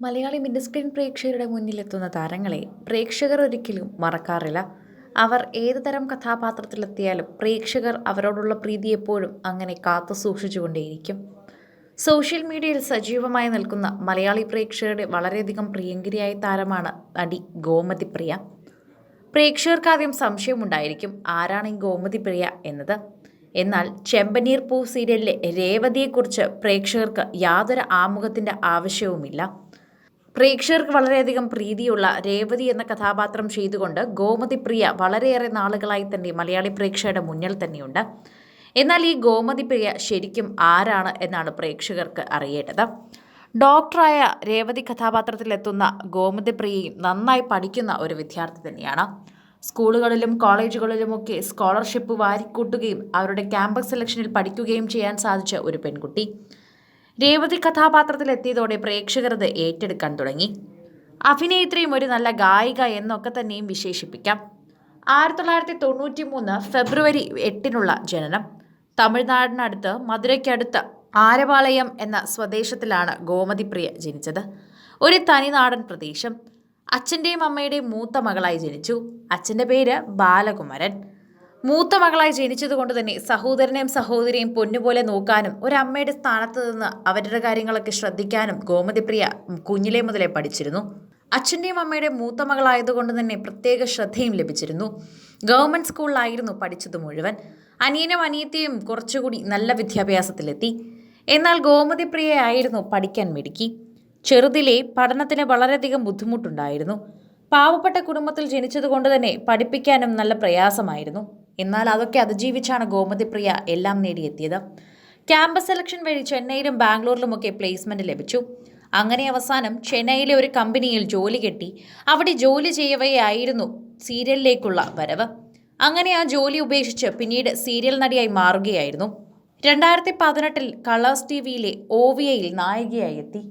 Malayali mini screen പ്രേക്ഷകരുടെ മുന്നിലെത്തുന്ന താരങ്ങളെ പ്രേക്ഷകർ ഒരിക്കലും മറക്കാറില്ല. അവർ ഏത് തരം കഥാപാത്രത്തിലെത്തിയാലും പ്രേക്ഷകർ അവരോടുള്ള പ്രീതി എപ്പോഴും അങ്ങനെ കാത്തു സൂക്ഷിച്ചുകൊണ്ടേയിരിക്കും. സോഷ്യൽ മീഡിയയിൽ സജീവമായി നിൽക്കുന്ന മലയാളി പ്രേക്ഷകരുടെ വളരെയധികം പ്രിയങ്കരിയായ താരമാണ് നടി ഗോമതി പ്രിയ. പ്രേക്ഷകർക്ക് ആദ്യം സംശയമുണ്ടായിരിക്കും ആരാണ് ഈ ഗോമതി പ്രിയ എന്നത്. എന്നാൽ ചെമ്പനീർ പൂ സീരിയലിലെ രേവതിയെക്കുറിച്ച് പ്രേക്ഷകർക്ക് യാതൊരു ആമുഖത്തിൻ്റെ ആവശ്യവുമില്ല. പ്രേക്ഷകർക്ക് വളരെയധികം പ്രീതിയുള്ള രേവതി എന്ന കഥാപാത്രം ചെയ്തുകൊണ്ട് ഗോമതി പ്രിയ വളരെയേറെ നാളുകളായി തന്നെ മലയാളി പ്രേക്ഷകരുടെ മുന്നിൽ തന്നെയുണ്ട്. എന്നാൽ ഈ ഗോമതി പ്രിയ ശരിക്കും ആരാണ് എന്നാണ് പ്രേക്ഷകർക്ക് അറിയേണ്ടത്. ഡോക്ടറായ രേവതി കഥാപാത്രത്തിലെത്തുന്ന ഗോമതി പ്രിയയും നന്നായി പഠിക്കുന്ന ഒരു വിദ്യാർത്ഥി തന്നെയാണ്. സ്കൂളുകളിലും കോളേജുകളിലുമൊക്കെ സ്കോളർഷിപ്പ് വാരിക്കൂട്ടുകയും അവരുടെ ക്യാമ്പസ് സെലക്ഷനിൽ പഠിക്കുകയും ചെയ്യാൻ സാധിച്ച ഒരു പെൺകുട്ടി. രേവതി കഥാപാത്രത്തിലെത്തിയതോടെ പ്രേക്ഷകർ അത് ഏറ്റെടുക്കാൻ തുടങ്ങി. അഭിനേത്രിയും ഒരു നല്ല ഗായിക എന്നൊക്കെ തന്നെയും വിശേഷിപ്പിക്കാം. 1993 ഫെബ്രുവരി 8 ജനനം. തമിഴ്നാടിനടുത്ത് മധുരയ്ക്കടുത്ത് ആരപാളയം എന്ന സ്വദേശത്തിലാണ് ഗോമതി പ്രിയ ജനിച്ചത്. ഒരു തനിനാടൻ പ്രദേശം. അച്ഛൻ്റെയും അമ്മയുടെയും മൂത്ത മകളായി ജനിച്ചു. അച്ഛൻ്റെ പേര് ബാലകുമാരൻ. മൂത്ത മകളായി ജനിച്ചതുകൊണ്ട് തന്നെ സഹോദരനെയും സഹോദരിയും പൊന്നുപോലെ നോക്കാനും ഒരമ്മയുടെ സ്ഥാനത്ത് നിന്ന് അവരുടെ കാര്യങ്ങളൊക്കെ ശ്രദ്ധിക്കാനും ഗോമതി പ്രിയ കുഞ്ഞിലേ മുതലേ പഠിച്ചിരുന്നു. അച്ഛൻ്റെയും അമ്മയുടെയും മൂത്ത മകളായതുകൊണ്ട് തന്നെ പ്രത്യേക ശ്രദ്ധയും ലഭിച്ചിരുന്നു. ഗവൺമെൻറ് സ്കൂളിലായിരുന്നു പഠിച്ചത് മുഴുവൻ. അനിയനും അനിയത്തിയും കുറച്ചുകൂടി നല്ല വിദ്യാഭ്യാസത്തിലെത്തി. എന്നാൽ ഗോമതി പ്രിയയായിരുന്നു പഠിക്കാൻ മിടുക്കി. ചെറുതിലെ പഠനത്തിന് വളരെയധികം ബുദ്ധിമുട്ടുണ്ടായിരുന്നു. പാവപ്പെട്ട കുടുംബത്തിൽ ജനിച്ചതുകൊണ്ട് തന്നെ പഠിപ്പിക്കാനും നല്ല പ്രയാസമായിരുന്നു. എന്നാൽ അതൊക്കെ അതിജീവിച്ചാണ് ഗോമതി പ്രിയ എല്ലാം നേടിയെത്തിയത്. ക്യാമ്പസ് സെലക്ഷൻ വഴി ചെന്നൈയിലും ബാംഗ്ലൂരിലുമൊക്കെ പ്ലേസ്മെൻറ്റ് ലഭിച്ചു. അങ്ങനെ അവസാനം ചെന്നൈയിലെ ഒരു കമ്പനിയിൽ ജോലി കിട്ടി. അവിടെ ജോലി ചെയ്യവെയായിരുന്നു സീരിയലിലേക്കുള്ള വരവ്. അങ്ങനെ ആ ജോലി ഉപേക്ഷിച്ച് പിന്നീട് സീരിയൽ നടിയായി മാറുകയായിരുന്നു. 2018 കളേഴ്സ് ടിവിയിലെ ഓവിയയിൽ നായികയായി എത്തി.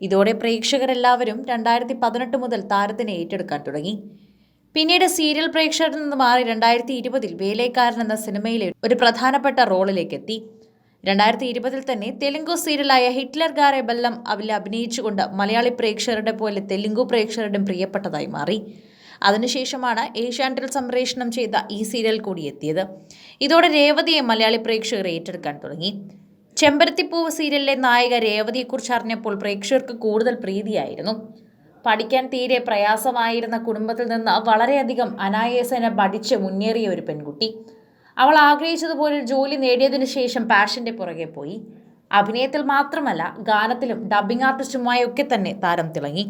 ഇതോടെ പ്രേക്ഷകരെല്ലാവരും 2018 മുതൽ താരത്തിനെ ഏറ്റെടുക്കാൻ തുടങ്ങി. പിന്നീട് സീരിയൽ പ്രേക്ഷകരിൽ നിന്ന് മാറി 2020 വേലൈക്കാരൻ എന്ന സിനിമയിലെ ഒരു പ്രധാനപ്പെട്ട റോളിലേക്ക് എത്തി. 2020 തന്നെ തെലുങ്കു സീരിയലായ ഹിറ്റ്ലർ ഗാരെ ബെല്ലം അതിൽ അഭിനയിച്ചുകൊണ്ട് മലയാളി പ്രേക്ഷകരുടെ പോലെ തെലുങ്കു പ്രേക്ഷകരുടെയും പ്രിയപ്പെട്ടതായി മാറി. അതിനുശേഷമാണ് ഏഷ്യാനെറ്റിൽ സംപ്രേഷണം ചെയ്ത ഈ സീരിയൽ കൂടി എത്തിയത്. ഇതോടെ രേവതിയെ മലയാളി പ്രേക്ഷകർ ഏറ്റെടുക്കാൻ തുടങ്ങി. ചെമ്പരത്തിപ്പൂവ് സീരിയലിലെ നായിക രേവതിയെക്കുറിച്ച് അറിഞ്ഞപ്പോൾ പ്രേക്ഷകർക്ക് കൂടുതൽ പ്രീതിയായിരുന്നു. പഠിക്കാൻ തീരെ പ്രയാസമായിരുന്ന കുടുംബത്തിൽ നിന്ന് വളരെയധികം അനായാസേന പഠിച്ച് മുന്നേറിയ ഒരു പെൺകുട്ടി. അവൾ ആഗ്രഹിച്ചതുപോലെ ജോലി നേടിയതിനു ശേഷം പാഷൻ്റെ പുറകെ പോയി. അഭിനയത്തിൽ മാത്രമല്ല ഗാനത്തിലും ഡബ്ബിംഗ് ആർട്ടിസ്റ്റുമായൊക്കെ തന്നെ താരം തിളങ്ങി.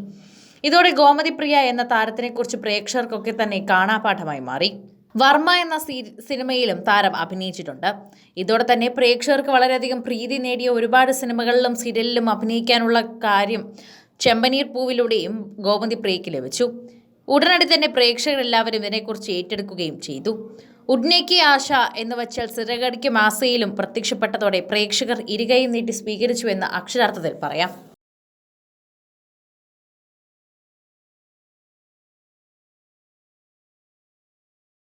ഇതോടെ ഗോമതി പ്രിയ എന്ന താരത്തിനെക്കുറിച്ച് പ്രേക്ഷകർക്കൊക്കെ തന്നെ കാണാപാഠമായി മാറി. വർമ്മ എന്ന സിനിമയിലും താരം അഭിനയിച്ചിട്ടുണ്ട്. ഇതോടെ തന്നെ പ്രേക്ഷകർക്ക് വളരെയധികം പ്രീതി നേടിയ ഒരുപാട് സിനിമകളിലും സീരിയലിലും അഭിനയിക്കാനുള്ള കാര്യം ചെമ്പനീർ പൂവിലൂടെയും ഗോമതി പ്രിയയ്ക്ക് ലഭിച്ചു. ഉടനടി തന്നെ പ്രേക്ഷകരെല്ലാവരും ഇതിനെക്കുറിച്ച് ഏറ്റെടുക്കുകയും ചെയ്തു. ഉഡ്നേക്ക് ആശ എന്ന് വച്ചാൽ സിറകടിക്ക് മാസയിലും പ്രത്യക്ഷപ്പെട്ടതോടെ പ്രേക്ഷകർ ഇരുകൈയും നീട്ടി സ്വീകരിച്ചു എന്ന് അക്ഷരാർത്ഥത്തിൽ പറയാം.